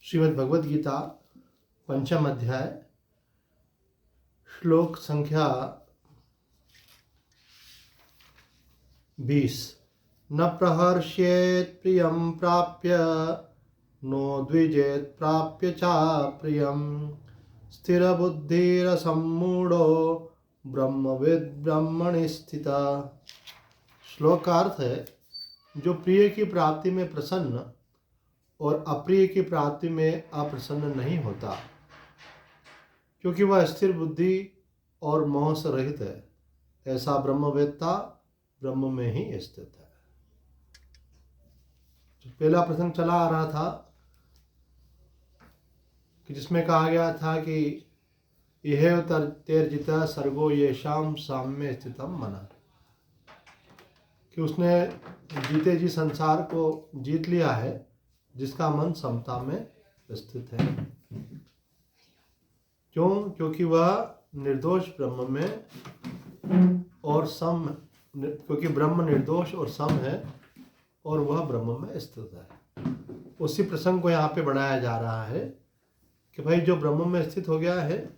श्रीमद् भगवद गीता पंचम अध्याय श्लोक संख्या 20। न प्रहर्ष्येत् प्रियं प्राप्य नो द्विजेत् प्राप्य च प्रियं स्थिरबुद्धिरसम्मूढो ब्रह्मविद् ब्रह्मणि स्थिता। श्लोक का अर्थ है, जो प्रिय की प्राप्ति में प्रसन्न और अप्रिय की प्राप्ति में अप्रसन्न नहीं होता, क्योंकि वह स्थिर बुद्धि और मोह से रहित है, ऐसा ब्रह्मवेत्ता ब्रह्म में ही स्थित है। जो पहला प्रसंग चला आ रहा था कि जिसमें कहा गया था कि यह तेर्जिता सर्गो येषाम साम्य स्थितम मना, कि उसने जीते जी संसार को जीत लिया है जिसका मन समता में स्थित है। क्यों? क्योंकि वह निर्दोष ब्रह्म में और सम, क्योंकि ब्रह्म निर्दोष और सम है और वह ब्रह्म में स्थित है। उसी प्रसंग को यहाँ पे बढ़ाया जा रहा है कि भाई जो ब्रह्म में स्थित हो गया है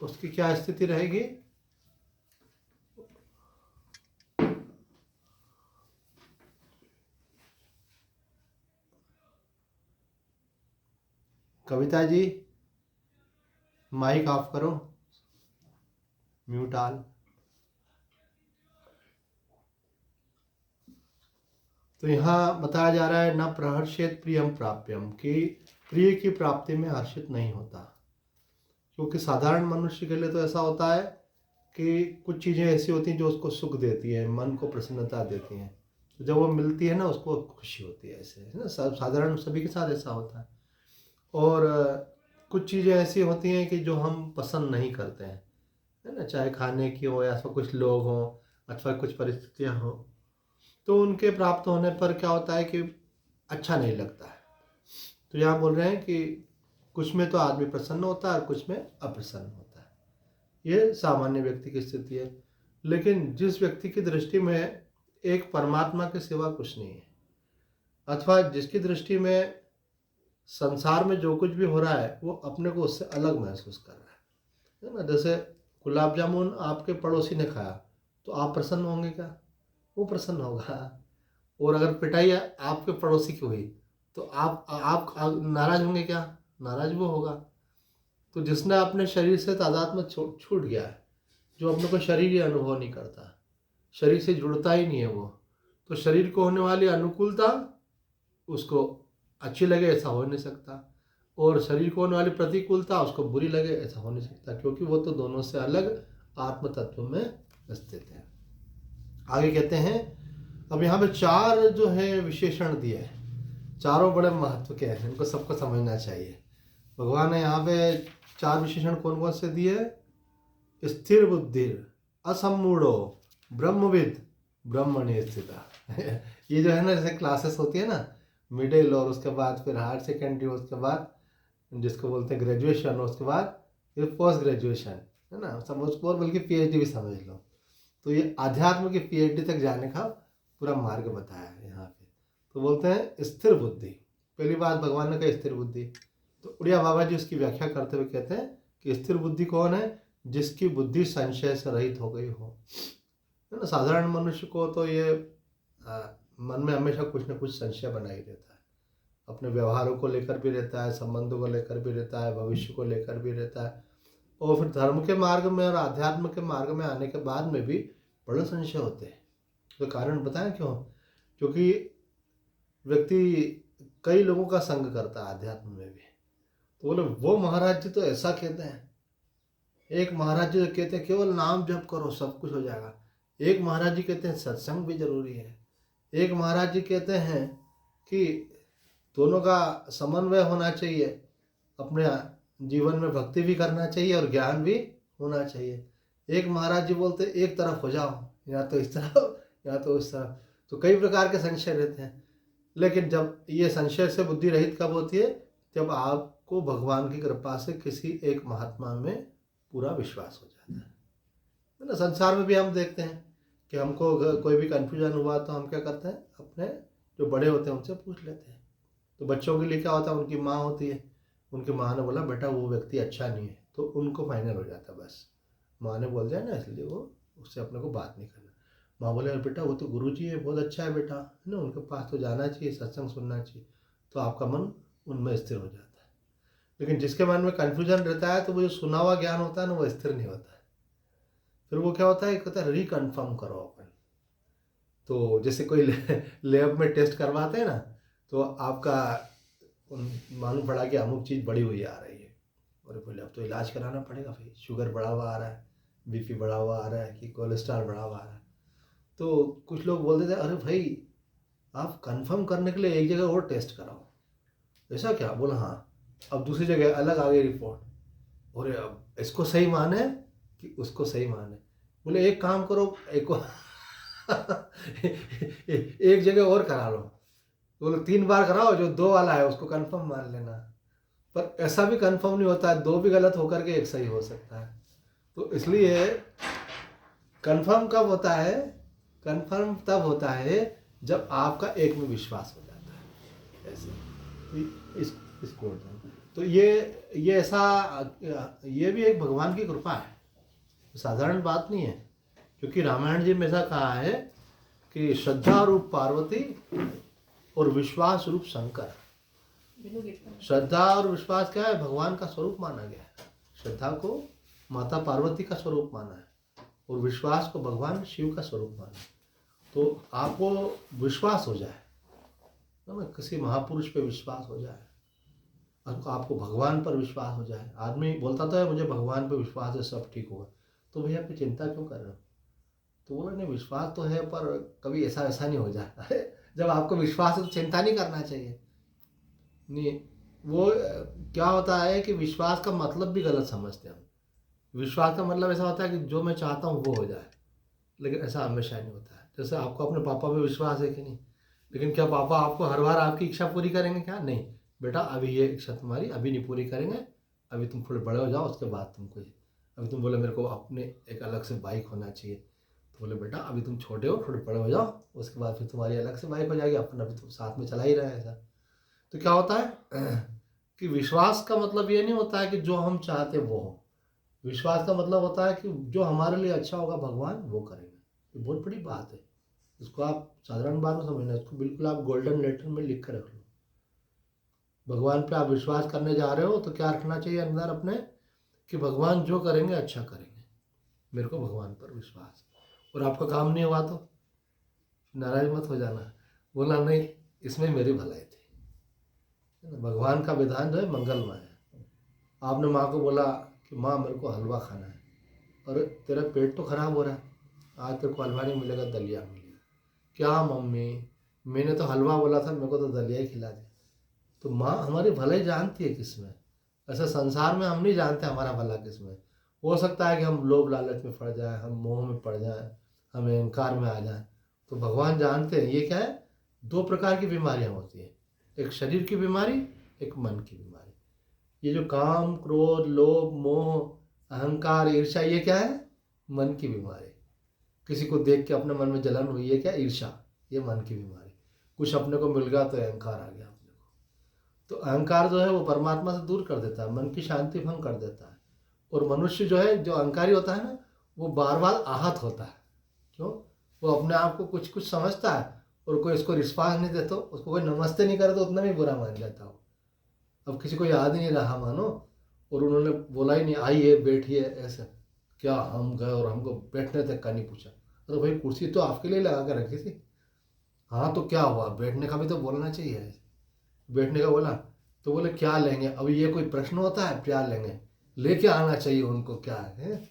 उसकी क्या स्थिति रहेगी। कविता जी, माइक ऑफ करो, म्यूट ऑल। तो यहाँ बताया जा रहा है न प्रहर्षेत प्रियम प्राप्यम, कि प्रिय की प्राप्ति में हर्षित नहीं होता। क्योंकि साधारण मनुष्य के लिए तो ऐसा होता है कि कुछ चीज़ें ऐसी होती हैं जो उसको सुख देती है, मन को प्रसन्नता देती हैं, तो जब वो मिलती है ना उसको खुशी होती है। ऐसे है ना, साधारण सभी के साथ ऐसा होता है। और कुछ चीज़ें ऐसी होती हैं कि जो हम पसंद नहीं करते हैं, है ना, चाहे खाने की हो या फिर कुछ लोग हों अथवा कुछ परिस्थितियाँ हों, तो उनके प्राप्त होने पर क्या होता है कि अच्छा नहीं लगता है। तो यहाँ बोल रहे हैं कि कुछ में तो आदमी प्रसन्न होता है और कुछ में अप्रसन्न होता है। ये सामान्य व्यक्ति की स्थिति है। लेकिन जिस व्यक्ति की दृष्टि में एक परमात्मा के सिवा कुछ नहीं है, अथवा जिसकी दृष्टि में संसार में जो कुछ भी हो रहा है वो अपने को उससे अलग महसूस कर रहा है ना। जैसे गुलाब जामुन आपके पड़ोसी ने खाया तो आप प्रसन्न होंगे क्या? वो प्रसन्न होगा। और अगर पिटाई आपके पड़ोसी की हुई तो आप नाराज होंगे क्या? नाराज वो होगा। तो जिसने अपने शरीर से तादात्म्य छूट गया है, जो अपने को शरीर ही अनुभव नहीं करता, शरीर से जुड़ता ही नहीं है वो, तो शरीर को होने वाली अनुकूलता उसको अच्छी लगे ऐसा हो नहीं सकता, और शरीर को होने वाली प्रतिकूलता उसको बुरी लगे ऐसा हो नहीं सकता, क्योंकि वो तो दोनों से अलग आत्म तत्व में स्थित है। आगे कहते हैं, अब यहाँ पे चार जो है विशेषण दिए हैं, चारों बड़े महत्व के हैं, इनको सबको समझना चाहिए। भगवान ने यहाँ पे चार विशेषण कौन कौन से दिए? स्थिर बुद्धि, असम्मूढ़ो, ब्रह्मविद, ब्रह्मणि स्थिता। ये जो है ना, जैसे क्लासेस होती है ना, मिडिल और उसके बाद फिर हायर सेकेंडरी, उसके बाद जिसको बोलते हैं ग्रेजुएशन, उसके बाद फिर पोस्ट ग्रेजुएशन, है ना, समझ को, और बल्कि पीएचडी भी समझ लो। तो ये आध्यात्म की पीएचडी तक जाने का पूरा मार्ग बताया है यहाँ पे। तो बोलते हैं स्थिर बुद्धि। पहली बात भगवान ने कही स्थिर बुद्धि, तो उड़िया बाबा जी उसकी व्याख्या करते हुए कहते हैं कि स्थिर बुद्धि कौन है? जिसकी बुद्धि संशय से रहित हो गई हो, है ना। साधारण मनुष्य को तो ये मन में हमेशा कुछ न कुछ संशय बना ही रहता है, अपने व्यवहारों को लेकर भी रहता है, संबंधों को लेकर भी रहता है, भविष्य को लेकर भी रहता है। और फिर धर्म के मार्ग में और आध्यात्म के मार्ग में आने के बाद में भी बड़े संशय होते हैं। तो कारण बताएं क्यों? क्योंकि व्यक्ति कई लोगों का संग करता है आध्यात्म में भी। तो बोले वो महाराज जी तो ऐसा कहते हैं, एक महाराज जी कहते हैं केवल नाम जप करो सब कुछ हो जाएगा, एक महाराज जी कहते हैं सत्संग भी जरूरी है, एक महाराज जी कहते हैं कि दोनों का समन्वय होना चाहिए, अपने जीवन में भक्ति भी करना चाहिए और ज्ञान भी होना चाहिए। एक महाराज जी बोलते एक तरफ हो जाओ, या तो इस तरफ या तो उस तरफ। तो कई प्रकार के संशय रहते हैं। लेकिन जब ये संशय से बुद्धि रहित कब होती है? जब आपको भगवान की कृपा से किसी एक महात्मा में पूरा विश्वास हो जाता है ना। संसार में भी हम देखते हैं कि हमको कोई भी कन्फ्यूजन हुआ तो हम क्या करते हैं, अपने जो बड़े होते हैं उनसे पूछ लेते हैं, तो बच्चों के लिए क्या होता है, उनकी माँ होती है, उनकी माँ ने बोला बेटा वो व्यक्ति अच्छा नहीं है, तो उनको फाइनल हो जाता है बस। माँ ने बोल दिया ना, इसलिए वो उससे अपने को बात नहीं करना। माँ बोले अरे बेटा वो तो गुरुजी है, बहुत अच्छा है बेटा, है ना, उनके पास तो जाना चाहिए, सत्संग सुनना चाहिए, तो आपका मन उनमें स्थिर हो जाता है। लेकिन जिसके मन में कन्फ्यूजन रहता है तो वो जो सुना हुआ ज्ञान होता है ना वो स्थिर नहीं होता है। फिर वो क्या होता है, कहता है रिकन्फर्म करो अपन। तो जैसे कोई लैब में टेस्ट करवाते हैं ना, तो आपका मालूम पड़ा कि अमुक चीज़ बढ़ी हुई आ रही है, और बोले अब तो इलाज कराना पड़ेगा भाई, शुगर बढ़ा हुआ आ रहा है, बीपी बढ़ा हुआ आ रहा है, कि कोलेस्ट्रॉल बढ़ा हुआ आ रहा है। तो कुछ लोग बोलते थे अरे भाई आप कंफर्म करने के लिए एक जगह और टेस्ट कराओ। ऐसा क्या? बोला हाँ। अब दूसरी जगह अलग आ गई रिपोर्ट, और अब इसको सही माने कि उसको सही माने। बोले एक काम करो, एक एक जगह और करा लो। बोले 3 बार कराओ, जो 2 वाला है उसको कंफर्म मान लेना। पर ऐसा भी कंफर्म नहीं होता है, 2 भी गलत होकर के एक सही हो सकता है। तो इसलिए कंफर्म कब होता है? कंफर्म तब होता है जब आपका एक में विश्वास हो जाता है। ऐसे इस कोड में तो ये ऐसा, ये भी एक भगवान की कृपा है, साधारण बात नहीं है। क्योंकि रामायण जी में ऐसा कहा है कि श्रद्धा रूप पार्वती और विश्वास रूप शंकर। श्रद्धा और विश्वास क्या है? भगवान का स्वरूप माना गया है। श्रद्धा को माता पार्वती का स्वरूप माना है, और विश्वास को भगवान शिव का स्वरूप माना है। तो आपको विश्वास हो जाए ना, किसी महापुरुष पे विश्वास हो जाए, आपको भगवान पर विश्वास हो जाए। आदमी बोलता तो है मुझे भगवान पे विश्वास है, सब ठीक होगा, तो भैया फिर चिंता क्यों कर रहे हो? तो बोला नहीं विश्वास तो है, पर कभी ऐसा ऐसा नहीं हो जाए। अरे जब आपको विश्वास है तो चिंता नहीं करना चाहिए। नहीं, वो क्या होता है कि विश्वास का मतलब भी गलत समझते हैं हम। विश्वास का मतलब ऐसा होता है कि जो मैं चाहता हूँ वो हो जाए, लेकिन ऐसा हमेशा नहीं होता है। जैसे आपको अपने पापा पे विश्वास है कि नहीं, लेकिन क्या पापा आपको हर बार आपकी इच्छा पूरी करेंगे? क्या नहीं, बेटा अभी ये इच्छा तुम्हारी अभी नहीं पूरी करेंगे, अभी तुम थोड़े बड़े हो जाओ उसके बाद तुमको। अभी तुम बोले मेरे को अपने एक अलग से बाइक होना चाहिए, तो बोले बेटा अभी तुम छोटे हो, थोड़े बड़े हो जाओ, उसके बाद फिर तुम्हारी अलग से बाइक हो जाएगी, अपन अभी तुम साथ में चला ही रहे हैं ऐसा। तो क्या होता है कि विश्वास का मतलब ये नहीं होता है कि जो हम चाहते वो हो। विश्वास का मतलब होता है कि जो हमारे लिए अच्छा होगा भगवान वो करेंगे। ये बहुत बड़ी बात है, इसको आप साधारण बात में समझना, इसको बिल्कुल आप गोल्डन लेटर में लिख कर रख लो। भगवान पे आप विश्वास करने जा रहे हो तो क्या रखना चाहिए अंदर अपने, कि भगवान जो करेंगे अच्छा करेंगे, मेरे को भगवान पर विश्वास। और आपका काम नहीं हुआ तो नाराज मत हो जाना, बोला नहीं इसमें मेरी भलाई थी। भगवान का विधान जो है मंगलमय है। आपने माँ को बोला कि माँ मेरे को हलवा खाना है, और तेरा पेट तो खराब हो रहा है, आज तेरे को हलवा नहीं मिलेगा, दलिया मिलेगा। क्या मम्मी, मैंने तो हलवा बोला था, मेरे को तो दलिया ही खिला दिया। तो माँ हमारी भलाई जानती है किसमें। ऐसा संसार में हम नहीं जानते हमारा भला किसमें। हो सकता है कि हम लोभ लालच में पड़ जाए, हम मोह में पड़ जाए, हम अहंकार में आ जाए। तो भगवान जानते हैं ये क्या है, 2 प्रकार की बीमारियां होती हैं, एक शरीर की बीमारी, एक मन की बीमारी। ये जो काम क्रोध लोभ मोह अहंकार ईर्ष्या, ये क्या है? मन की बीमारी। किसी को देख के अपने मन में जलन हुई है, क्या? ईर्ष्या, ये मन की बीमारी। कुछ अपने को मिल गया तो अहंकार आ गया अपने को। तो अहंकार जो है वो परमात्मा से दूर कर देता है, मन की शांति भंग कर देता है। और मनुष्य जो है, जो अहंकारी होता है ना, वो बार बार आहत होता है। क्यों? वो अपने आप को कुछ कुछ समझता है, और कोई इसको रिस्पॉन्स नहीं देता, उसको कोई नमस्ते नहीं करे तो उतना भी बुरा मान जाता हो। अब किसी को याद ही नहीं रहा मानो, और उन्होंने बोला ही नहीं आइए बैठिए, ऐसा क्या हम गए और हमको बैठने तक का नहीं पूछा। अरे भाई कुर्सी तो आपके लिए लगा कर रखी थी। हाँ तो क्या हुआ, बैठने का भी तो बोलना चाहिए। बैठने का बोला तो बोले क्या लेंगे? अब ये कोई प्रश्न होता है? क्या लेंगे? लेके आना चाहिए उनको, क्या है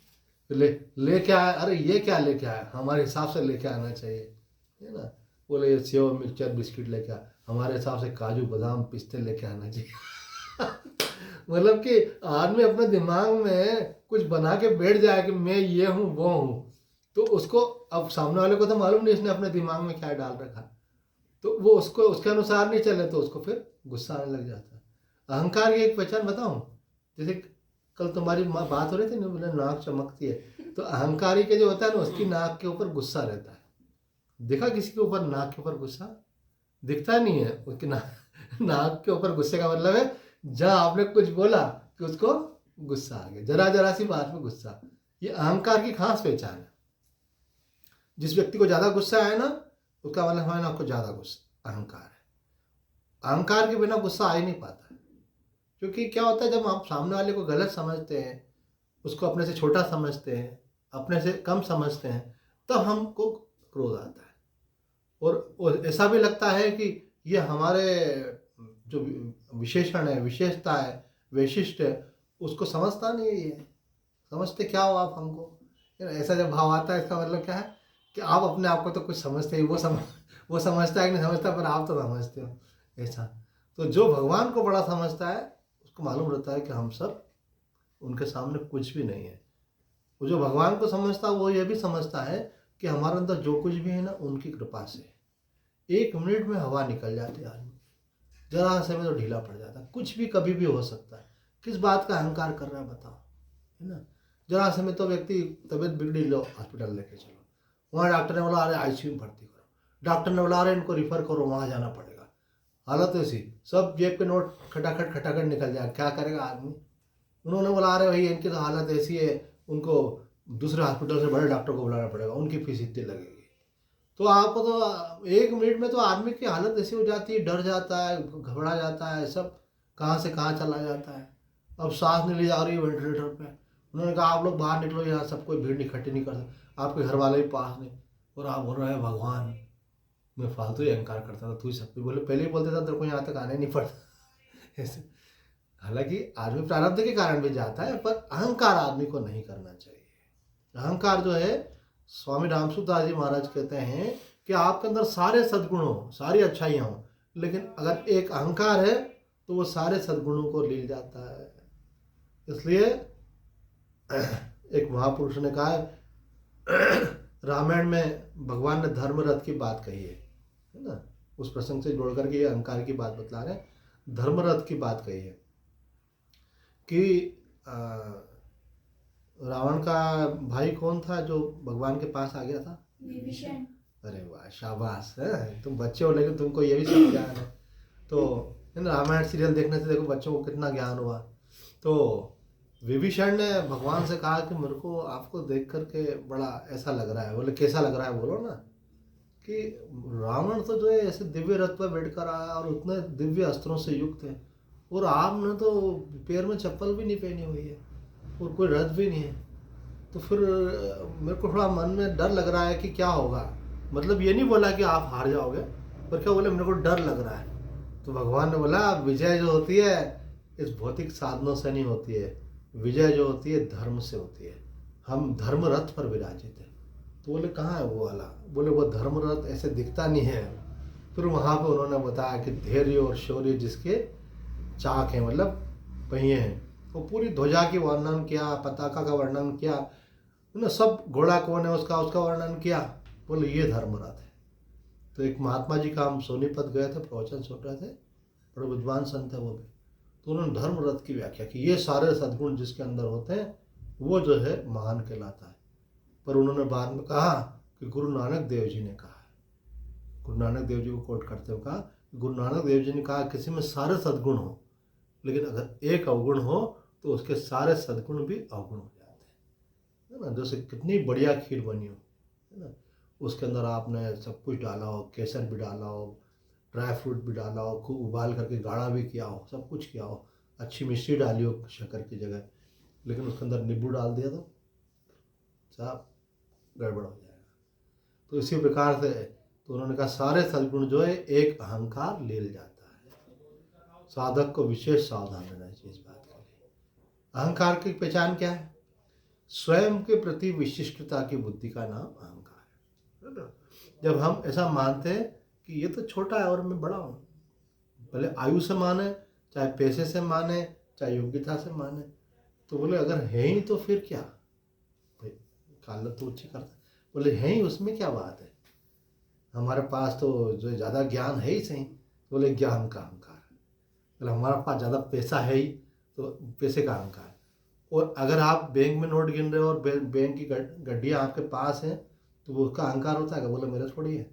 लेके आए, अरे ये क्या लेके आए, हमारे हिसाब से लेके आना चाहिए, है ना। बोले ये सेव मिक्सचर बिस्किट लेके आ, हमारे हिसाब से काजू बादाम पिस्ते लेके आना चाहिए। मतलब कि आदमी अपने दिमाग में कुछ बना के बैठ जाए कि मैं ये हूँ वो हूँ, तो उसको अब सामने वाले को तो मालूम नहीं इसने अपने दिमाग में क्या डाल रखा, तो वो उसको उसके अनुसार नहीं चले तो उसको फिर गुस्सा आने लग जाता है। अहंकार की एक पहचान बताऊं, जैसे कल तुम्हारी बात हो रही थी ना, बोले नाक चमकती है, तो अहंकारी के जो होता है ना, उसकी नाक के ऊपर गुस्सा रहता है। देखा किसी के ऊपर नाक के ऊपर गुस्सा? दिखता नहीं है उसकी नाक के ऊपर गुस्से का मतलब है जहां आपने कुछ बोला कि उसको गुस्सा आ गया, जरा जरा सी बात में गुस्सा। ये अहंकार की खास पहचान है। जिस व्यक्ति को ज्यादा गुस्सा है ना, उसका मतलब है ना आपको ज्यादा गुस्सा अहंकार है। अहंकार के बिना गुस्सा आ ही नहीं पाता है। क्योंकि क्या होता है, जब आप सामने वाले को गलत समझते हैं, उसको अपने से छोटा समझते हैं, अपने से कम समझते हैं, तब हमको क्रोध आता है। और ऐसा भी लगता है कि ये हमारे जो विशेषण है, विशेषता है, वैशिष्ट है, उसको समझता नहीं है। ये समझते क्या हो आप हमको? ऐसा जब भाव आता है, इसका मतलब क्या है कि आप अपने आप को तो कुछ समझते ही, वो समझता है कि नहीं समझता, पर आप तो समझते हो। ऐसा तो जो भगवान को बड़ा समझता है, उसको मालूम रहता है कि हम सब उनके सामने कुछ भी नहीं है। वो जो भगवान को समझता है, वो ये भी समझता है कि हमारे अंदर जो कुछ भी है ना, उनकी कृपा से 1 मिनट में हवा निकल जाती है आदमी, जरा से में तो ढीला पड़ जाता है। कुछ भी कभी भी हो सकता है। किस बात का अहंकार कर रहा है बताओ, है ना? जरा से में तो व्यक्ति तबीयत बिगड़ी, लो हॉस्पिटल लेके चलो, वहाँ डॉक्टर ने बोला अरे आईसीयू में भर्ती करो, डॉक्टर ने बोला अरे इनको रिफर करो, वहाँ जाना पड़ेगा। हालत ऐसी, सब जेब के नोट खटाखट निकल जाए, क्या करेगा आदमी? उन्होंने बोला अरे भाई इनकी तो हालत ऐसी है, उनको दूसरे हॉस्पिटल से बड़े डॉक्टर को बुलाना पड़ेगा, उनकी फीस इतनी लगेगी। तो आपको तो 1 मिनट में तो आदमी की हालत ऐसी हो जाती है, डर जाता है, घबरा जाता है, सब कहाँ से कहाँ चला जाता है। अब सांस नहीं ली जा रही है वेंटिलेटर पे, उन्होंने कहा आप लोग बाहर निकलो, यहाँ सब कोई भीड़ इकट्ठी नहीं कर सकते, आपके घर वाले भी पास नहीं, और आप बोल रहे हैं भगवान। मैं फालतू ही अहंकार करता था, तू ही सब कुछ बोले, पहले ही बोलते था तेरे को यहाँ तक आने नहीं पड़ता। ऐसे हालांकि आदमी प्रारब्ध के कारण भी जाता है, पर अहंकार आदमी को नहीं करना चाहिए। अहंकार जो है, स्वामी रामसूत्रदास जी महाराज कहते हैं कि आपके अंदर सारे सद्गुण हो, सारी अच्छाइयाँ हो, लेकिन अगर एक अहंकार है तो वो सारे सद्गुणों को ले जाता है। इसलिए एक महापुरुष ने कहा है, रामायण में भगवान ने धर्म रथ की बात कही है ना, उस प्रसंग से जोड़ करके ये अहंकार की बात बतला रहे हैं। धर्म रथ की बात कही है कि रावण का भाई कौन था जो भगवान के पास आ गया था? विभीषण। अरे वाह, शाबाश है, तुम बच्चे हो लेकिन तुमको ये भी सब ज्ञान है। तो रामायण सीरियल देखने से देखो बच्चों को कितना ज्ञान हुआ। तो विभीषण ने भगवान से कहा कि मेरे को आपको देख करके बड़ा ऐसा लग रहा है। बोले कैसा लग रहा है, बोलो ना। कि रावण तो जो है ऐसे दिव्य रथ पर बैठ कर आया और उतने दिव्य अस्त्रों से युक्त है, और आपने तो पैर में चप्पल भी नहीं पहनी हुई है और कोई रथ भी नहीं है। तो फिर मेरे को थोड़ा मन में डर लग रहा है कि क्या होगा। मतलब ये नहीं बोला कि आप हार जाओगे, पर क्या बोले, मेरे को डर लग रहा है। तो भगवान ने बोला विजय जो होती है इस भौतिक साधनों से नहीं होती है, विजय जो होती है धर्म से होती है। हम धर्म रथ पर विराजित है। तो बोले कहाँ है वो वाला? बोले वो धर्म रथ ऐसे दिखता नहीं है। फिर वहाँ पे उन्होंने बताया कि धैर्य और शौर्य जिसके चाक हैं, मतलब पहिए हैं, वो पूरी ध्वजा की वर्णन किया, पताका का वर्णन किया, सब घोड़ा कौन है उसका वर्णन किया। बोले ये धर्मरथ है। तो एक महात्मा जी का हम सोनीपत गए थे, प्रवचन सुन रहे थे, बड़े विद्वान संत है वो भी, तो उन्होंने धर्मरथ की व्याख्या की। ये सारे सद्गुण जिसके अंदर होते हैं वो जो है महान कहलाता है। पर उन्होंने बाद में कहा कि गुरु नानक देव जी ने कहा है, गुरु नानक देव जी को कोट करते हुए कहा, गुरु नानक देव जी ने कहा किसी में सारे सद्गुण हो, लेकिन अगर एक अवगुण हो तो उसके सारे सद्गुण भी अवगुण हो जाते हैं, है ना। जैसे कितनी बढ़िया खीर बनी हो, है ना, उसके अंदर आपने सब कुछ डाला हो, केसर भी डाला हो, ड्राई फ्रूट भी डाला हो, खूब उबाल करके गाढ़ा भी किया हो, सब कुछ किया हो, अच्छी मिश्री डाली हो शक्कर की जगह, लेकिन उसके अंदर नींबू डाल दिया तो सब गड़बड़ हो जाएगा। तो इसी प्रकार से तो उन्होंने कहा सारे सद्गुण जो है एक अहंकार ले जाता है। साधक को विशेष सावधान रहना चाहिए इस बात के लिए। अहंकार की पहचान क्या है? स्वयं के प्रति विशिष्टता की बुद्धि का नाम अहंकार है ना। जब हम ऐसा मानते हैं कि ये तो छोटा है और मैं बड़ा हूँ, भले आयु से माने, चाहे पैसे से माने, चाहे योग्यता से माने, तो बोले अगर है ही तो फिर क्या भाई, कालत तो अच्छी करता, बोले है ही उसमें क्या बात है, हमारे पास तो जो ज़्यादा ज्ञान है ही सही, बोले ज्ञान का अहंकार है। बोले हमारे पास ज़्यादा पैसा है ही तो पैसे का अहंकार। और अगर आप बैंक में नोट गिन रहे हो और बैंक की गड्डियाँ आपके पास हैं तो वो उसका अहंकार होता है? बोले मेरा थोड़ी है,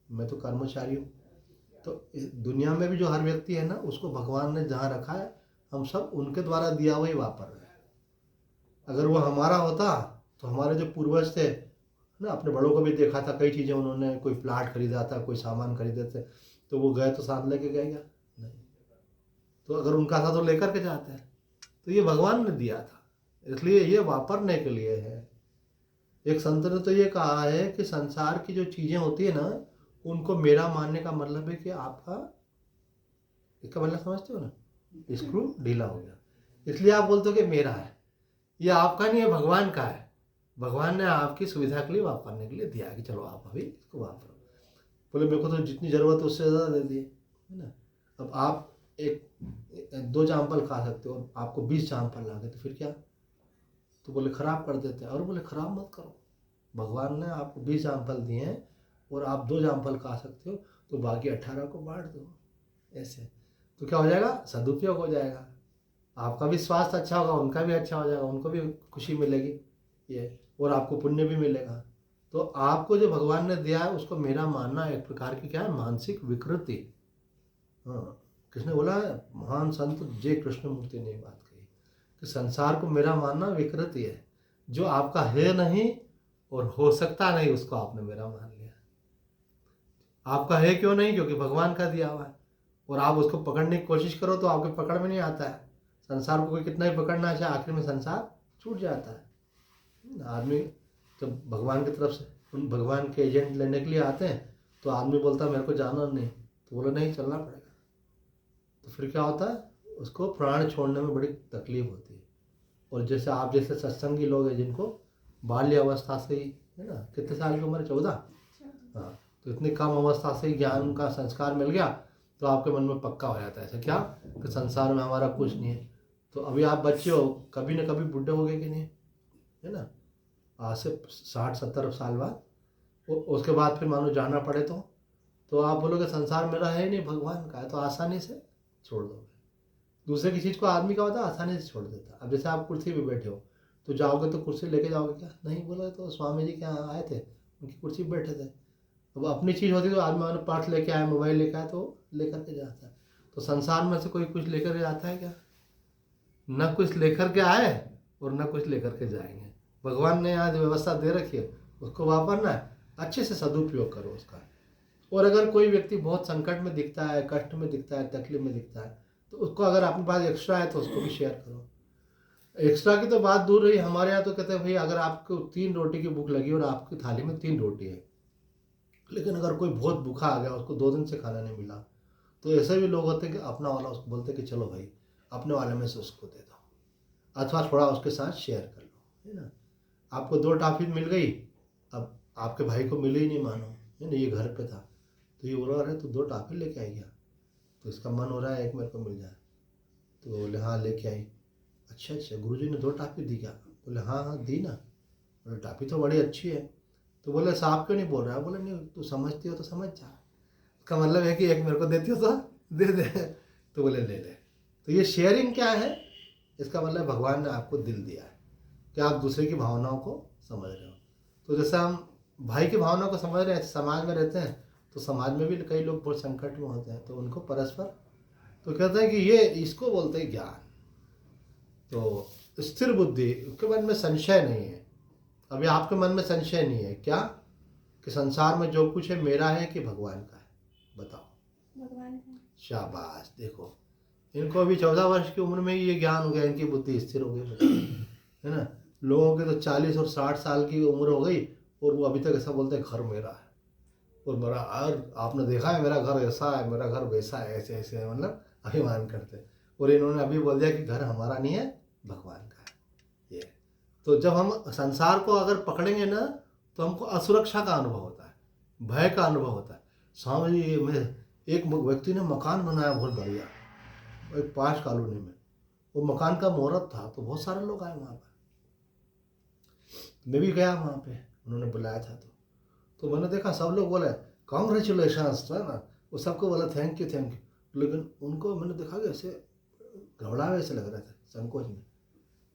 मैं तो कर्मचारी हूँ, तो दुनिया में भी जो हर व्यक्ति है ना, उसको भगवान ने जहाँ रखा है, हम सब उनके द्वारा दिया हुआ ही वापर रहे हैं। अगर वो हमारा होता तो हमारे जो पूर्वज थे ना, अपने बड़ों को भी देखा था, कई चीज़ें उन्होंने, कोई प्लाट खरीदा था, कोई सामान खरीदे थे, तो वो गए तो साथ लेके गए क्या? नहीं। तो अगर उनका था तो लेकर के जाते हैं। तो ये भगवान ने दिया था, इसलिए ये वापरने के लिए है। एक संत ने तो ये कहा है कि संसार की जो चीज़ें होती है ना, उनको मेरा मानने का मतलब है कि आपका, इसका मतलब समझते हो ना, स्क्रू ढीला हो गया, इसलिए आप बोलते हो कि मेरा है। ये आपका नहीं है, भगवान का है। भगवान ने आपकी सुविधा के लिए वापरने के लिए दिया कि चलो आप अभी इसको वापरो। बोले मेरे को तो जितनी ज़रूरत है उससे ज़्यादा दे दिए, है ना। अब आप एक 2 जामफल खा सकते हो, आपको 20 जामफल ला गए, तो फिर क्या? तो बोले खराब कर देते हैं। और बोले खराब मत करो, भगवान ने आपको 20 जामफल दिए हैं और आप 2 जामफल खा सकते हो, तो बाकी 18 को बांट दो। ऐसे तो क्या हो जाएगा? सदुपयोग हो जाएगा, आपका भी स्वास्थ्य अच्छा होगा, उनका भी अच्छा हो जाएगा, उनको भी खुशी मिलेगी ये, और आपको पुण्य भी मिलेगा। तो आपको जो भगवान ने दिया है उसको मेरा मानना एक प्रकार की क्या है? मानसिक विकृति। हाँ, किसने बोला है? महान संत जय कृष्णमूर्ति ने बात कही कि संसार को मेरा मानना विकृति है। जो आपका है नहीं और हो सकता नहीं, उसको आपने मेरा मान लिया। आपका है क्यों नहीं? क्योंकि भगवान का दिया हुआ है, और आप उसको पकड़ने की कोशिश करो तो आपके पकड़ में नहीं आता है। संसार को कोई कितना ही पकड़ना चाहे, आखिर में संसार छूट जाता है। आदमी जब भगवान की तरफ से उन भगवान के एजेंट लेने के लिए आते हैं, तो आदमी बोलता है मेरे को जाना नहीं, तो बोला नहीं चलना पड़ेगा। तो फिर क्या होता है? उसको प्राण छोड़ने में बड़ी तकलीफ होती है। और जैसे आप जैसे सत्संगी लोग हैं जिनको बाल्य अवस्था से ही, है ना, कितने साल की उम्र? 14। हाँ, तो इतनी कम अवस्था से ही ज्ञान का संस्कार मिल गया, तो आपके मन में पक्का हो जाता है ऐसा क्या कि संसार में हमारा कुछ नहीं है। तो अभी आप बच्चे हो, कभी ना कभी बुढ़े हो गए कि नहीं, है ना। आज से 60-70 साल बाद, उसके बाद फिर मानो जाना पड़े तो आप बोलोगे संसार मेरा है नहीं, भगवान का है, तो आसानी से छोड़ दोगे। दूसरे की चीज़ को आदमी का होता है आसानी से छोड़ देता है। अब जैसे आप कुर्सी पे बैठे हो, तो जाओगे तो कुर्सी लेके जाओगे क्या? नहीं। बोले तो स्वामी जी के यहाँ आए थे, उनकी कुर्सी पे बैठे थे। अब अपनी चीज़ होती तो आदमी मानो पर्स लेके आए, मोबाइल लेके आए, तो लेकर के जाता है। तो संसार में से कोई कुछ लेकर के जाता है क्या? न कुछ लेकर के आए और न कुछ लेकर के जाएंगे। भगवान ने यहाँ जो व्यवस्था दे रखी है उसको वापरना है, अच्छे से सदुपयोग करो उसका। और अगर कोई व्यक्ति बहुत संकट में दिखता है, कष्ट में दिखता है, तकलीफ में दिखता है, तो उसको अगर अपने पास एक्स्ट्रा है तो उसको भी शेयर करो। एक्स्ट्रा की तो बात दूर रही, हमारे यहाँ तो कहते हैं भाई अगर आपको 3 रोटी की भूख लगी और आपकी थाली में 3 रोटी है, लेकिन अगर कोई बहुत भूखा आ गया, उसको 2 दिन से खाना नहीं मिला, तो ऐसे भी लोग होते हैं कि अपना वाला उसको बोलते हैं कि चलो भाई अपने वाले में से उसको दे दो, अथवा थोड़ा उसके साथ शेयर कर लो, है ना। आपको 2 टॉफी मिल गई, अब आपके भाई को मिली ही नहीं, मानो, है ना, ये घर पे था, तो ये बोला अरे तू 2 टॉफी लेके आई क्या? तो इसका मन हो रहा है एक मेरे को मिल जाए। तो बोले हाँ लेके आई। अच्छा गुरुजी ने 2 टॉफी दी क्या? बोले हाँ हाँ दी ना। बोले टॉफी तो बड़ी अच्छी है। तो बोले साहब क्यों नहीं बोल रहा है? बोले नहीं, तू समझती हो तो समझ जा, इसका मतलब है कि एक मेरे को देती हो तो दे दे। तो बोले ले ले। तो ये शेयरिंग क्या है? इसका मतलब भगवान ने आपको दिल दिया है कि आप दूसरे की भावनाओं को समझ रहे हो। तो जैसे हम भाई की भावनाओं को समझ रहे हैं, समाज में रहते हैं, तो समाज में भी कई लोग बहुत संकट में होते हैं, तो उनको परस्पर, तो कहते हैं कि ये इसको बोलते हैं ज्ञान। तो स्थिर बुद्धि, उसके मन में संशय नहीं है। अभी आपके मन में संशय नहीं है क्या कि संसार में जो कुछ है मेरा है कि भगवान का है? बताओ। भगवान का। शाबाश, देखो इनको अभी 14 वर्ष की उम्र में ही ये ज्ञान हो गया, इनकी बुद्धि स्थिर हो गई, है ना। लोगों के तो 40 और 60 साल की उम्र हो गई और वो अभी तक ऐसा बोलते हैं घर मेरा है, और मेरा, और आपने देखा है मेरा घर ऐसा है, मेरा घर वैसा है, ऐसे ऐसे है, मतलब अभिमान करते हैं। और इन्होंने अभी बोल दिया कि घर हमारा नहीं है, भगवान का है ये। तो जब हम संसार को अगर पकड़ेंगे ना, तो हमको असुरक्षा का अनुभव होता है, भय का अनुभव होता है। स्वामी जी में एक व्यक्ति ने मकान बनाया बहुत बढ़िया, एक पास कॉलोनी में, वो मकान का मुहूर्त था, तो बहुत सारे लोग आए वहाँ पर। मैं भी गया वहाँ पे, उन्होंने बुलाया था, तो मैंने देखा सब लोग बोले कॉन्ग्रेचुलेशंस, है ना, वो सबको बोला थैंक यू, लेकिन उनको मैंने देखा कि ऐसे घबराए ऐसे लग रहे थे, संकोच में।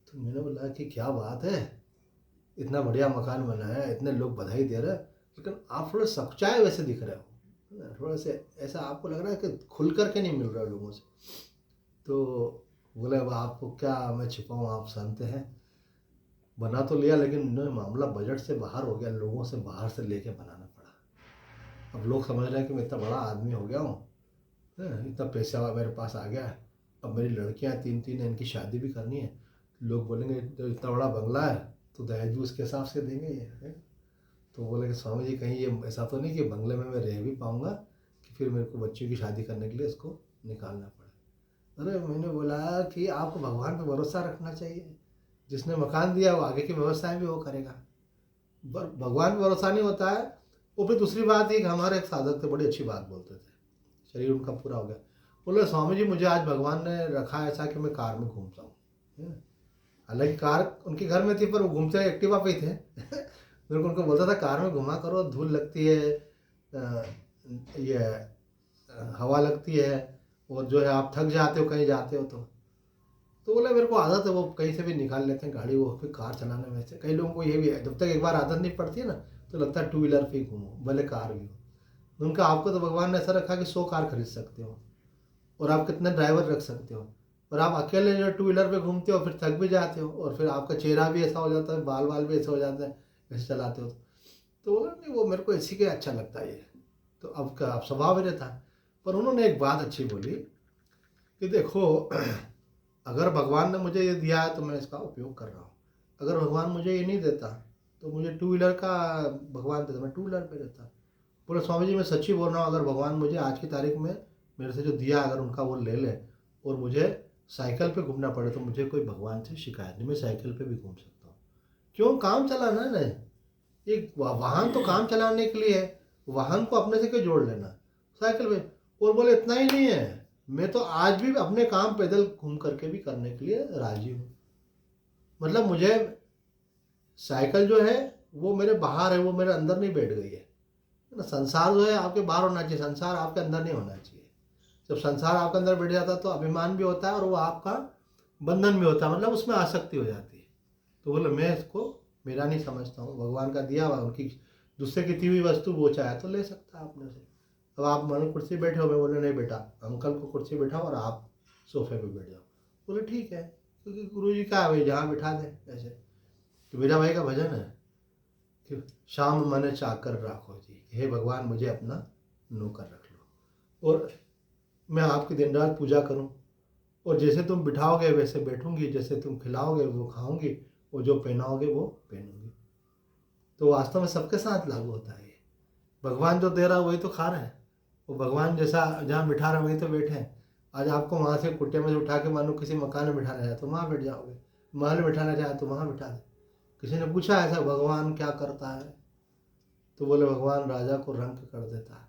तो मैंने बोला कि क्या बात है, इतना बढ़िया मकान बना है, इतने लोग बधाई दे रहे हैं, लेकिन आप थोड़े सकुचाए वैसे दिख रहे हो, थोड़ा से ऐसा आपको लग रहा है कि खुल करके नहीं मिल रहा लोगों से। तो बोले अब आपको क्या मैं छिपाऊँ, आप जानते हैं। बना तो लिया लेकिन मामला बजट से बाहर हो गया, लोगों से बाहर से लेके बनाना पड़ा। अब लोग समझ रहे हैं कि मैं इतना बड़ा आदमी हो गया हूँ, इतना पैसा मेरे पास आ गया है, अब मेरी लड़कियां 3 हैं, इनकी शादी भी करनी है। लोग बोलेंगे तो इतना बड़ा बंगला है तो दहेज भी उसके हिसाब से देंगे ये है? तो बोले कि स्वामी जी कहीं ये ऐसा तो नहीं कि बंगले में मैं रह भी पाऊँगा कि फिर मेरे को बच्चों की शादी करने के लिए इसको निकालना पड़े। अरे मैंने बोला कि आपको भगवान पर भरोसा रखना चाहिए, जिसने मकान दिया वो आगे की व्यवस्थाएं भी वो करेगा। भगवान पर भरोसा नहीं होता है। वो फिर दूसरी बात है कि हमारे एक साधक थे, बड़ी अच्छी बात बोलते थे, शरीर उनका पूरा हो गया। बोले स्वामी जी मुझे आज भगवान ने रखा ऐसा कि मैं कार में घूमता हूँ। हालांकि कार उनके घर में थी पर वो घूमते एक्टिवा पे ही थे। मेरे को उनको बोलता था कार में घुमा करो, धूल लगती है, ये हवा लगती है, और जो है आप थक जाते हो कहीं जाते हो तो बोले मेरे को आदत है, वो कहीं से भी निकाल लेते हैं गाड़ी, वो फिर कार चलाने में से कई लोगों को ये भी है, जब तक एक बार आदत नहीं पड़ती है ना तो लगता है 2 व्हीलर पे ही घूमो भले कार भी हो। उनका आपको तो भगवान ने ऐसा रखा कि 100 कार खरीद सकते हो और आप कितने ड्राइवर रख सकते हो, और आप अकेले जो 2 व्हीलर पे घूमते हो फिर थक भी जाते हो, और फिर आपका चेहरा भी ऐसा हो जाता है, बाल बाल भी ऐसे हो जाते हैं ऐसे चलाते हो। तो बोला नहीं वो मेरे को इसी के अच्छा लगता है ये, तो अब का अब स्वभाव ही रहता है। पर उन्होंने एक बात अच्छी बोली कि देखो अगर भगवान ने मुझे ये दिया है तो मैं इसका उपयोग कर रहा हूँ, अगर भगवान मुझे ये नहीं देता तो मुझे 2 व्हीलर का भगवान देता मैं 2 व्हीलर पे रहता। बोले स्वामी जी मैं सच्ची बोल रहा हूँ, अगर भगवान मुझे आज की तारीख में मेरे से जो दिया अगर उनका वो ले ले और मुझे साइकिल पे घूमना पड़े तो मुझे कोई भगवान से शिकायत नहीं, मैं साइकिल पे भी घूम सकता हूँ। क्यों, काम चलाना है ना, एक वाहन तो काम चलाने के लिए है, वाहन को अपने से क्यों जोड़ लेना साइकिल पे। और बोले इतना ही नहीं है, मैं तो आज भी अपने काम पैदल घूम करके भी करने के लिए राजी हूँ। मतलब मुझे साइकिल जो है वो मेरे बाहर है, वो मेरे अंदर नहीं बैठ गई है ना। संसार जो है आपके बाहर होना चाहिए, संसार आपके अंदर नहीं होना चाहिए। जब संसार आपके अंदर बैठ जाता है तो अभिमान भी होता है और वो आपका बंधन भी होता है, मतलब उसमें आसक्ति हो जाती है। तो बोले मैं इसको मेरा नहीं समझता हूँ, भगवान का दिया हुआ, उनकी दूसरे की दी हुई वस्तु वो चाहे तो ले सकता है अपने से। अब आप मन कुर्सी बैठे हो, मैं बोले नहीं बेटा अंकल को कुर्सी बैठाओ और आप सोफे पे बैठ जाओ। बोले ठीक है, क्योंकि गुरु जी का है भाई जहाँ बिठा दे ऐसे। तो मीरा भाई का भजन है कि शाम मने चाकर राखो जी, हे भगवान मुझे अपना नौकर रख लो और मैं आपकी दिन रात पूजा करूं, और जैसे तुम बिठाओगे वैसे बैठूंगी, जैसे तुम खिलाओगे वो खाऊंगी, और जो पहनाओगे वो पहनूंगी। तो वास्तव में सबके साथ लागू होता है ये। भगवान जो दे रहा है वही तो खा रहे हैं, वो भगवान जैसा जहाँ बिठा रहे हैं वही तो बैठे हैं। आज आपको वहाँ से कुटिया में से उठा के मानो किसी मकान में बिठाना चाहे तो वहाँ बैठ जाओगे, महल में बिठाना चाहे तो वहाँ बिठा दे। किसी ने पूछा ऐसा भगवान क्या करता है, तो बोले भगवान राजा को रंक कर देता है,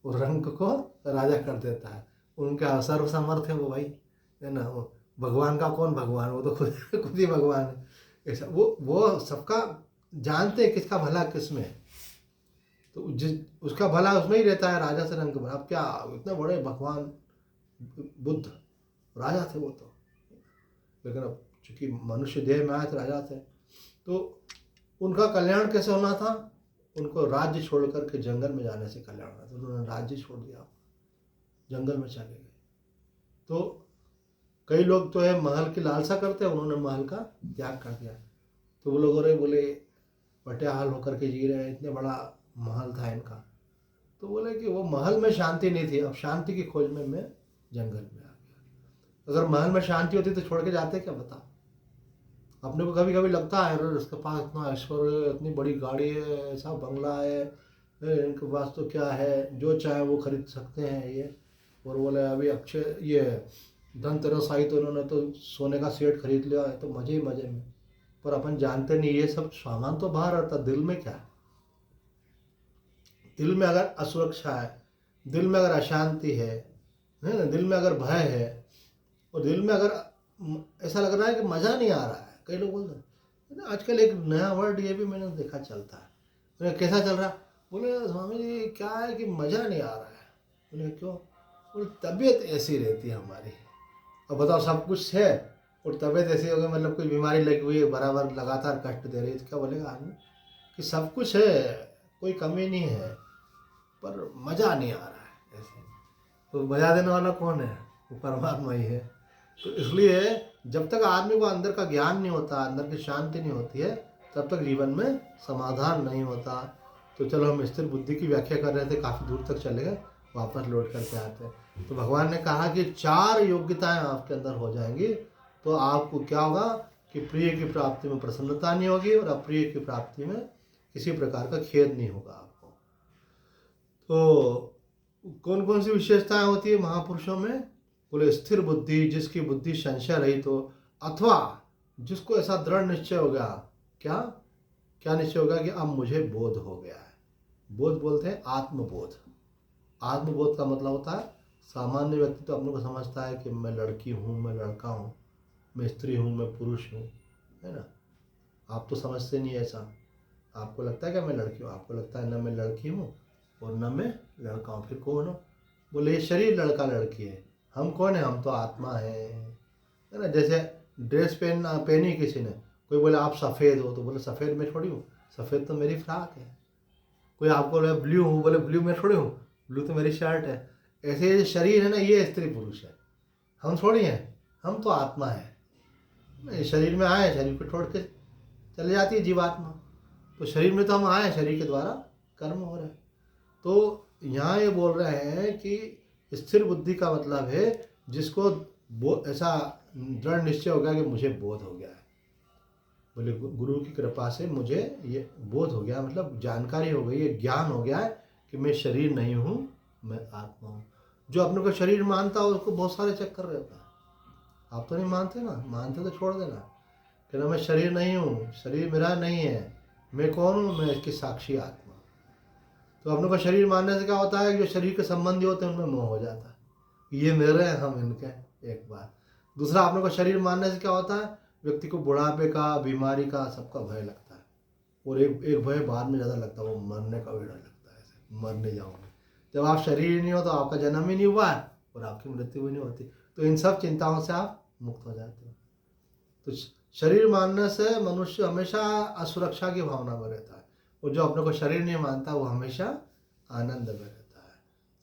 वो रंक को राजा कर देता है, उनका सर्वसमर्थ है वो भाई, है ना। वो भगवान का कौन भगवान, वो तो खुद ही भगवान है। ऐसा वो सबका जानते हैं किसका भला किस में, तो जिस उसका भला उसमें ही रहता है, राजा से रंग बना। अब क्या इतने बड़े भगवान बुद्ध राजा थे वो तो, लेकिन अब चूंकि मनुष्य देह में आए थे राजा थे, तो उनका कल्याण कैसे होना था, उनको राज्य छोड़ करके जंगल में जाने से कल्याण होना था। उन्होंने राज्य छोड़ दिया, जंगल में चले गए। तो कई लोग तो है महल की लालसा करते हैं, उन्होंने महल का त्याग कर दिया। तो वो लोग और बोले बटेहाल होकर के जी रहे हैं, इतने बड़ा महल था इनका। तो बोले कि वो महल में शांति नहीं थी, अब शांति की खोज में मैं जंगल में आ गया। अगर महल में शांति होती तो छोड़ के जाते क्या, बता। अपने को कभी कभी लगता है अरे उसके पास इतना ऐश्वर्य, इतनी बड़ी गाड़ी है, ऐसा बंगला है, इनके पास तो क्या है, जो चाहे वो खरीद सकते हैं ये। और बोले अभी अक्षय ये धनतेरस आई तो इन्होंने तो सोने का सेट खरीद लिया है, तो मजे ही मजे में। पर अपन जानते नहीं ये सब सामान तो बाहर रहता, दिल में क्या है। दिल में अगर असुरक्षा है, दिल में अगर अशांति है ना, दिल में अगर भय है, और दिल में अगर ऐसा लग रहा है कि मज़ा नहीं आ रहा है। कई लोग बोलते हैं आजकल एक नया वर्ड ये भी मैंने देखा चलता है, कैसा चल रहा। बोले स्वामी जी क्या है कि मज़ा नहीं आ रहा है। बोले क्यों, बोले तबीयत ऐसी रहती है हमारी। अब बताओ सब कुछ है और तबीयत ऐसी हो गई, मतलब कोई बीमारी लगी हुई है बराबर लगातार कष्ट दे रही है, तो क्या बोलेगा आदमी कि सब कुछ है, कोई कमी नहीं है। पर मज़ा नहीं आ रहा है ऐसे। तो मज़ा देने वाला कौन है? वो परमात्मा ही है। तो इसलिए जब तक आदमी को अंदर का ज्ञान नहीं होता, अंदर की शांति नहीं होती है, तब तक जीवन में समाधान नहीं होता। तो चलो, हम स्थिर बुद्धि की व्याख्या कर रहे थे, काफ़ी दूर तक चले गए, वापस लौट करके आते हैं। तो भगवान ने कहा कि 4 योग्यताएं आपके अंदर हो जाएंगी तो आपको क्या होगा कि प्रिय की प्राप्ति में प्रसन्नता नहीं होगी और अप्रिय की प्राप्ति में किसी प्रकार का खेद नहीं होगा आपको। तो कौन कौन सी विशेषताएं होती है महापुरुषों में? बोले स्थिर बुद्धि, जिसकी बुद्धि संशय रहित तो, अथवा जिसको ऐसा दृढ़ निश्चय हो गया, क्या क्या निश्चय होगा कि अब मुझे बोध हो गया है। बोध बोलते हैं आत्मबोध। आत्मबोध का मतलब होता है, सामान्य व्यक्ति तो अपने को समझता है कि मैं लड़की हूँ, मैं लड़का हूँ, मैं स्त्री हूँ, मैं पुरुष हूँ, है ना। आप तो समझते नहीं ऐसा। आपको लगता है कि मैं लड़की हूँ, आपको लगता है न मैं लड़की हूँ और न मैं लड़का हूँ, फिर कौन हो? बोले ये शरीर लड़का लड़की है, हम कौन है? हम तो आत्मा है ना। जैसे ड्रेस पहनी किसी ने, कोई बोले आप सफ़ेद हो, तो बोले सफ़ेद मैं थोड़ी हूँ, सफ़ेद तो मेरी फ्राक है। कोई आपको बोले ब्लू हूँ, बोले ब्लू मैं थोड़ी हूँ, ब्लू तो मेरी शर्ट है। ऐसे ये शरीर है ना, ये स्त्री पुरुष है, हम थोड़ी हैं, हम तो आत्मा है। शरीर में आए, शरीर को छोड़ के चले जाती है जीवात्मा। तो शरीर में तो हम आए, शरीर के द्वारा कर्म हो रहे हैं। तो यहाँ ये बोल रहे हैं कि स्थिर बुद्धि का मतलब है जिसको ऐसा दृढ़ निश्चय हो गया कि मुझे बोध हो गया है। बोले गुरु की कृपा से मुझे ये बोध हो गया, मतलब जानकारी हो गई है, ज्ञान हो गया है कि मैं शरीर नहीं हूँ, मैं आत्मा हूँ। जो अपने को शरीर मानता हो उसको बहुत सारे चक्कर रहता है। आप तो नहीं मानते ना, मानते तो छोड़ देना कि ना मैं शरीर नहीं हूँ, शरीर मेरा नहीं है, मैं कौन हूँ? मैं इसकी साक्षी आत्मा। तो अपने को शरीर मानने से क्या होता है? जो शरीर के संबंधी होते हैं उनमें मोह हो जाता है, ये मेरे हैं, हम इनके, एक बात। दूसरा, अपने को शरीर मानने से क्या होता है? व्यक्ति को बुढ़ापे का, बीमारी का, सबका भय लगता है। और एक भय बाद में ज़्यादा लगता है, वो मरने का भी डर लगता है, ऐसे मरने जाऊँगे। जब आप शरीर नहीं हो तो आपका जन्म ही नहीं हुआ है और आपकी मृत्यु भी नहीं होती, तो इन सब चिंताओं से आप मुक्त हो जाते हो। तो शरीर मानने से मनुष्य हमेशा असुरक्षा की भावना में रहता है, और जो अपने को शरीर नहीं मानता वो हमेशा आनंद में रहता है।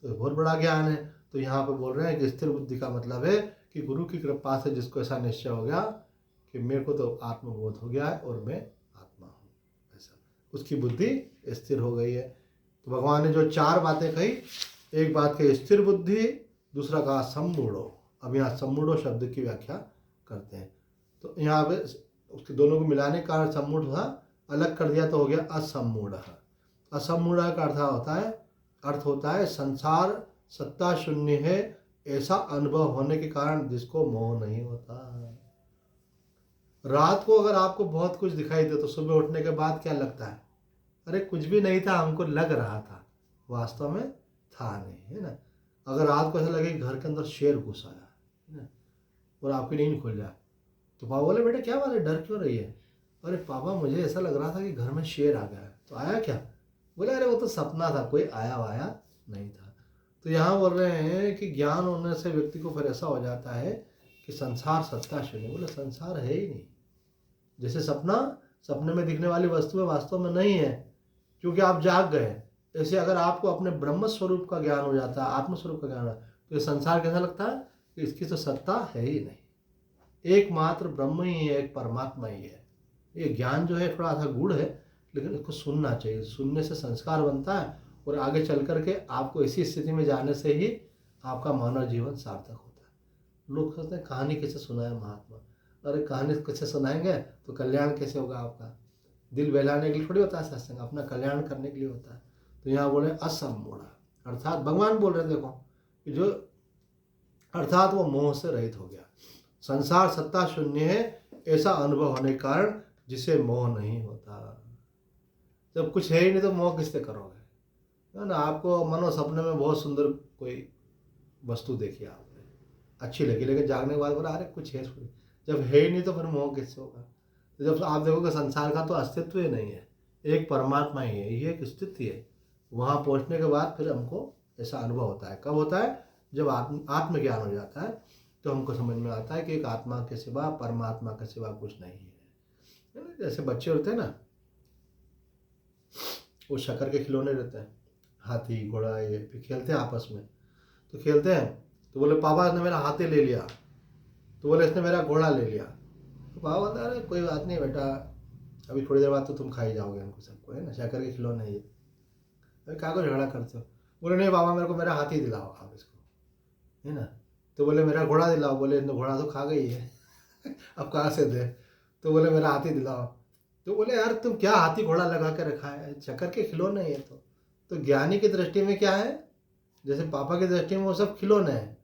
तो बहुत बड़ा ज्ञान है। तो यहाँ पे बोल रहे हैं कि स्थिर बुद्धि का मतलब है कि गुरु की कृपा से जिसको ऐसा निश्चय हो गया कि मेरे को तो आत्मबोध हो गया है और मैं आत्मा हूँ, ऐसा उसकी बुद्धि स्थिर हो गई है। तो भगवान ने जो 4 बातें कही, एक बात कही स्थिर बुद्धि, दूसरा कहा सम्मूढ़ो। अब यहाँ सम्मूढ़ो शब्द की व्याख्या करते हैं। तो यहाँ पे उसके दोनों को मिलाने का सम्मूढ़ था, अलग कर दिया तो हो गया असम्मूढ़। असम्मूढ़ का अर्थ होता है संसार सत्ता शून्य है, ऐसा अनुभव होने के कारण जिसको मोह नहीं होता। रात को अगर आपको बहुत कुछ दिखाई दे तो सुबह उठने के बाद क्या लगता है? अरे कुछ भी नहीं था, हमको लग रहा था, वास्तव में था नहीं, है ना। अगर रात को ऐसा लगे घर के अंदर शेर घुस आया, है ना, और आपकी नींद खुल जाए, तो पापा बोले बेटा क्या बात है, डर क्यों रही है? अरे पापा मुझे ऐसा लग रहा था कि घर में शेर आ गया है। तो आया क्या? बोले अरे वो तो सपना था, कोई आया वाया नहीं था। तो यहाँ बोल रहे हैं कि ज्ञान होने से व्यक्ति को फिर ऐसा हो जाता है कि संसार सत्ता शून्य। बोले संसार है ही नहीं। जैसे सपने में दिखने वाली वस्तुएं वास्तव में नहीं है, क्योंकि आप जाग गए। ऐसे अगर आपको अपने ब्रह्म स्वरूप का ज्ञान हो जाता है, आत्मस्वरूप का ज्ञान हो, तो ये संसार कैसा लगता है कि इसकी तो सत्ता है ही नहीं। एकमात्र ब्रह्म ही है, एक परमात्मा ही है। ये ज्ञान जो है थोड़ा सा गूढ़ है, लेकिन इसको सुनना चाहिए। सुनने से संस्कार बनता है और आगे चल करके आपको इसी स्थिति में जाने से ही आपका मानव जीवन सार्थक होता है। लोग सोचते हैं कहानी कैसे सुनाए महात्मा। अरे कहानी कैसे सुनाएंगे तो कल्याण कैसे होगा आपका? दिल बहलाने के लिए थोड़ी होता है सत्संग, अपना कल्याण करने के लिए होता है। तो यहाँ बोले असम्मूढ़, अर्थात भगवान बोल रहे देखो कि जो अर्थात वो मोह से रहित हो गया। संसार सत्ता शून्य है, ऐसा अनुभव होने के कारण जिसे मोह नहीं होता। जब कुछ है ही नहीं तो मोह किससे करोगे, है ना। आपको मनो सपने में बहुत सुंदर कोई वस्तु देखी आपने, अच्छी लगी, लेकिन जागने के बाद बोला अरे कुछ है थोड़ी। जब है ही नहीं तो फिर मोह किससे होगा? तो जब आप देखोगे संसार का तो अस्तित्व ही नहीं है, एक परमात्मा ही है, ये एक स्थिति है। वहाँ पहुँचने के बाद फिर हमको ऐसा अनुभव होता है। कब होता है? जब आत्मज्ञान हो जाता है, तो हमको समझ में आता है कि एक आत्मा के सिवा, परमात्मा के सिवा कुछ नहीं है। जैसे बच्चे होते हैं ना, वो शक्कर के खिलौने रहते हैं, हाथी घोड़ा ये, फिर खेलते हैं आपस में। तो खेलते हैं तो बोले पापा ने मेरा हाथी ले लिया, तो बोले इसने मेरा घोड़ा ले लिया। तो पापा बोलता अरे कोई बात नहीं बेटा, अभी थोड़ी देर बाद तो तुम खा ही जाओगे इनको सबको, है ना, शक्कर के खिलौने ये, अरे क्या को झगड़ा करते हो। बोले नहीं पापा मेरे को मेरा हाथी दिलाओ आप इसको, है ना। तो बोले मेरा घोड़ा दिलाओ, बोले इतना घोड़ा तो खा गई है अब कहाँ से दे। तो बोले मेरा हाथी दिलाओ। तो बोले यार तुम क्या हाथी घोड़ा लगा के रखा है, शक्कर के खिलौने ये तो ज्ञानी की दृष्टि में क्या है, जैसे पापा की दृष्टि में वो सब खिलौने हैं,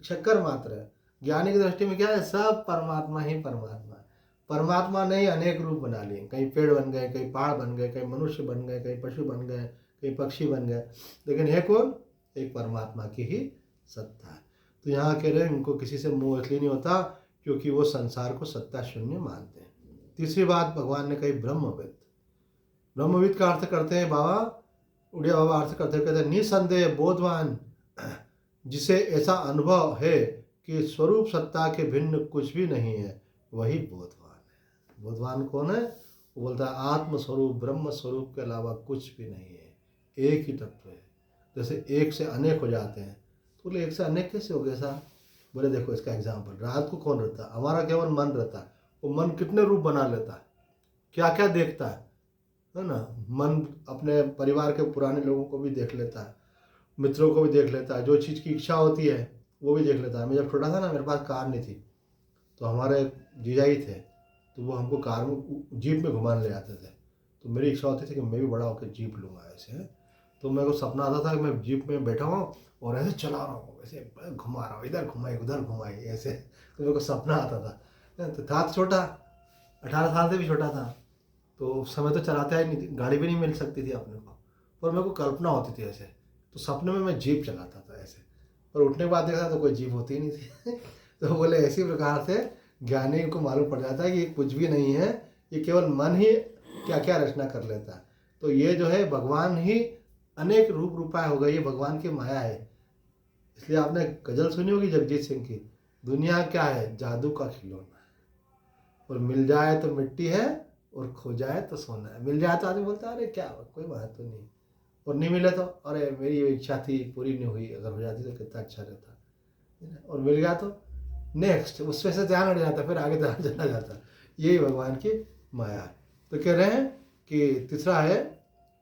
शक्कर मात्र है। ज्ञानी की दृष्टि में क्या है, सब परमात्मा ही परमात्मा है। परमात्मा ने ही अनेक रूप बना लिए, कहीं पेड़ बन गए, कहीं पहाड़ बन गए, कहीं मनुष्य बन गए, कहीं पशु बन गए, कहीं पक्षी बन गए, लेकिन है कौन, एक परमात्मा की ही सत्ता है। तो यहाँ कह रहे हैं उनको किसी से मोह इसलिए नहीं होता क्योंकि वो संसार को सत्ता शून्य मानते हैं। तीसरी बात भगवान ने कही ब्रह्मविद। ब्रह्मविद का अर्थ करते हैं बाबा उड़िया बाबा, अर्थ करते हैं, कहते हैं निसंदेह बोधवान, जिसे ऐसा अनुभव है कि स्वरूप सत्ता के भिन्न कुछ भी नहीं है, वही बोधवान है। बोधवान कौन है, वो बोलता है आत्म स्वरूप ब्रह्म स्वरूप के अलावा कुछ भी नहीं है, एक ही तत्व है। जैसे एक से अनेक हो जाते हैं, तो बोले एक से अनेक कैसे हो गया साहब। बोले देखो इसका एग्जाम्पल, रात को कौन रहता है, हमारा केवल मन रहता है, वो मन कितने रूप बना लेता है, क्या क्या देखता है ना। मन अपने परिवार के पुराने लोगों को भी देख लेता है, मित्रों को भी देख लेता है, जो चीज़ की इच्छा होती है वो भी देख लेता है। मैं जब छोटा था ना, मेरे पास कार नहीं थी, तो हमारे जीजा ही थे, तो वो हमको कार में जीप में घुमाने ले जाते थे। तो मेरी इच्छा होती थी कि मैं भी बड़ा होकर जीप लूँगा ऐसे। तो मेरे को सपना आता था कि मैं जीप में बैठा हूँ और ऐसे चला रहा हूँ, ऐसे घुमा रहा हूँ, इधर घुमाई उधर घुमाई ऐसे। तो मेरे को सपना आता था। तो था छोटा, 18 साल से भी छोटा था, तो उस समय तो चलाता ही नहीं थी, गाड़ी भी नहीं मिल सकती थी अपने को, पर मेरे को कल्पना होती थी ऐसे। तो सपने में मैं जीप चलाता था ऐसे, और उठने के बाद देखा तो कोई जीप होती ही नहीं थी तो बोले इसी प्रकार से ज्ञानी को मालूम पड़ जाता है कि ये कुछ भी नहीं है, ये केवल मन ही क्या क्या रचना कर लेता है। तो ये जो है भगवान ही अनेक रूप रूपाएं हो गई, ये भगवान की माया है। इसलिए आपने गजल सुनी होगी जगजीत सिंह की, दुनिया क्या है जादू का खिलौना है, और मिल जाए तो मिट्टी है और खो जाए तो सोना है। मिल जाए तो आदमी बोलता है अरे क्या कोई बात तो नहीं, और नहीं मिले तो अरे मेरी ये इच्छा थी पूरी नहीं हुई, अगर हो जाती तो कितना अच्छा रहता, और मिल गया तो नेक्स्ट उसमें से ध्यान हट जाता, फिर आगे ध्यान चला जाता। यही भगवान की माया है। तो कह रहे हैं कि तीसरा है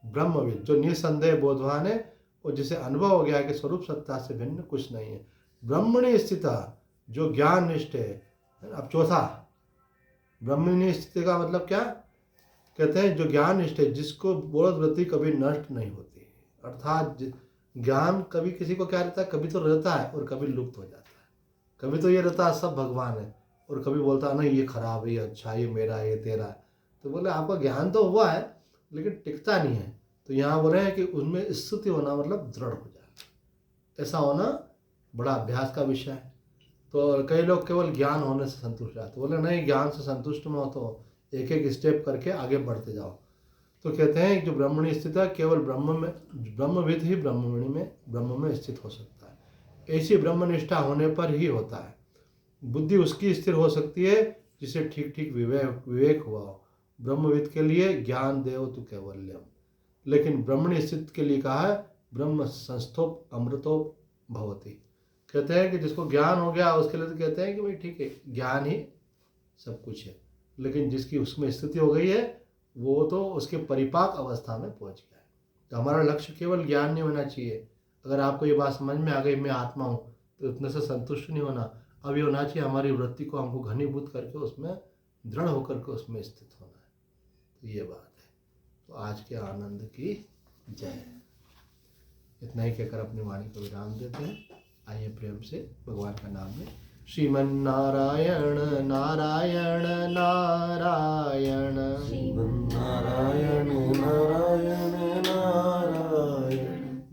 ब्रह्मविद, जो निसंदेह बोधवान है और जिसे अनुभव हो गया है कि स्वरूप सत्ता से भिन्न कुछ नहीं है। ब्रह्मणि स्थिता, जो ज्ञान निष्ठ है। अब चौथा ब्रह्मणि स्थिति का मतलब क्या, कहते हैं जो ज्ञान निष्ठ है, जिसको बोध वृत्ति कभी नष्ट नहीं होती, अर्थात ज्ञान कभी किसी को क्या रहता है, कभी तो रहता है और कभी लुप्त हो जाता है। कभी तो ये रहता है सब भगवान है, और कभी बोलता है नहीं ये खराब है, ये अच्छा, ये मेरा है, ये तेरा है। तो बोले आपका ज्ञान तो हुआ है लेकिन टिकता नहीं है। तो यहाँ बोले हैं कि उनमें स्थिति होना मतलब दृढ़ हो जाए, ऐसा होना बड़ा अभ्यास का विषय है। तो कई लोग केवल ज्ञान होने से संतुष्ट रहते, बोले नहीं ज्ञान से संतुष्ट में हो तो एक एक स्टेप करके आगे बढ़ते जाओ। तो कहते हैं जो ब्रह्मणि स्थित है, केवल ब्रह्म में, ब्रह्मविद ही ब्रह्म में स्थित हो सकता है। ऐसी ब्रह्मनिष्ठा होने पर ही होता है। बुद्धि उसकी स्थिर हो सकती है जिसे ठीक ठीक विवेक हुआ हो। ब्रह्मविद के लिए ज्ञान देव तु कैवल्यम, लेकिन ब्रह्मणि स्थित के लिए कहा है ब्रह्म संस्थोप अमृतोप भवति। कहते हैं कि जिसको ज्ञान हो गया उसके लिए तो कहते हैं कि भाई ठीक है ज्ञान ही सब कुछ है, लेकिन जिसकी उसमें स्थिति हो गई है वो तो उसके परिपाक अवस्था में पहुंच गया है। तो हमारा लक्ष्य केवल ज्ञान नहीं होना चाहिए। अगर आपको ये बात समझ में आ गई मैं आत्मा हूँ, तो इतने से संतुष्ट नहीं होना। अब ये होना चाहिए हमारी वृत्ति को हमको घनीभूत करके उसमें दृढ़ होकर के उसमें स्थित होना है। तो ये बात है। तो आज के आनंद की जय। इतना ही कहकर अपनी वाणी को विराम देते हैं। आइए प्रेम से भगवान का नाम में श्रीमन्नारायण नारायण नारायण, नारायण नारायण नारायण,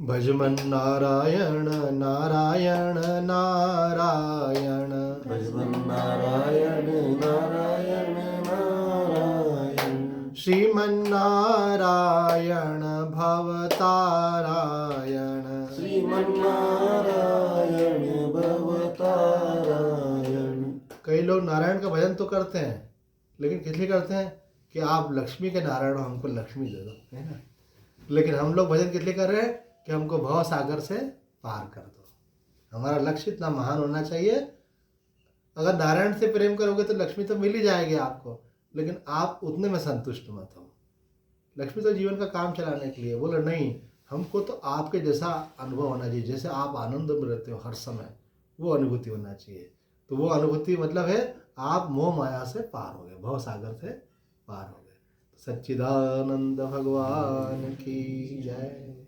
भजमन नारायण नारायण नारायण, भजमन नारायण नारायण नारायण, श्रीमन्नारायण भवतारायण, श्रीमन्नारायण भवतारायण। कई लोग नारायण का भजन तो करते हैं, लेकिन किस लिए करते हैं कि आप लक्ष्मी के नारायण हो, हमको लक्ष्मी दे दो, है ना। लेकिन हम लोग भजन किस लिए कर रहे हैं कि हमको भव सागर से पार कर दो। हमारा लक्ष्य इतना महान होना चाहिए। अगर नारायण से प्रेम करोगे तो लक्ष्मी तो मिल ही जाएगी आपको, लेकिन आप उतने में संतुष्ट मत हो। लक्ष्मी तो जीवन का काम चलाने के लिए, बोले नहीं, हमको तो आपके जैसा अनुभव होना चाहिए, जैसे आप आनंद में रहते हो हर समय, वो अनुभूति होना चाहिए। तो वो अनुभूति मतलब है आप मोह माया से पार हो गए, भव सागर से पार हो गए। सच्चिदानंद भगवान की जय।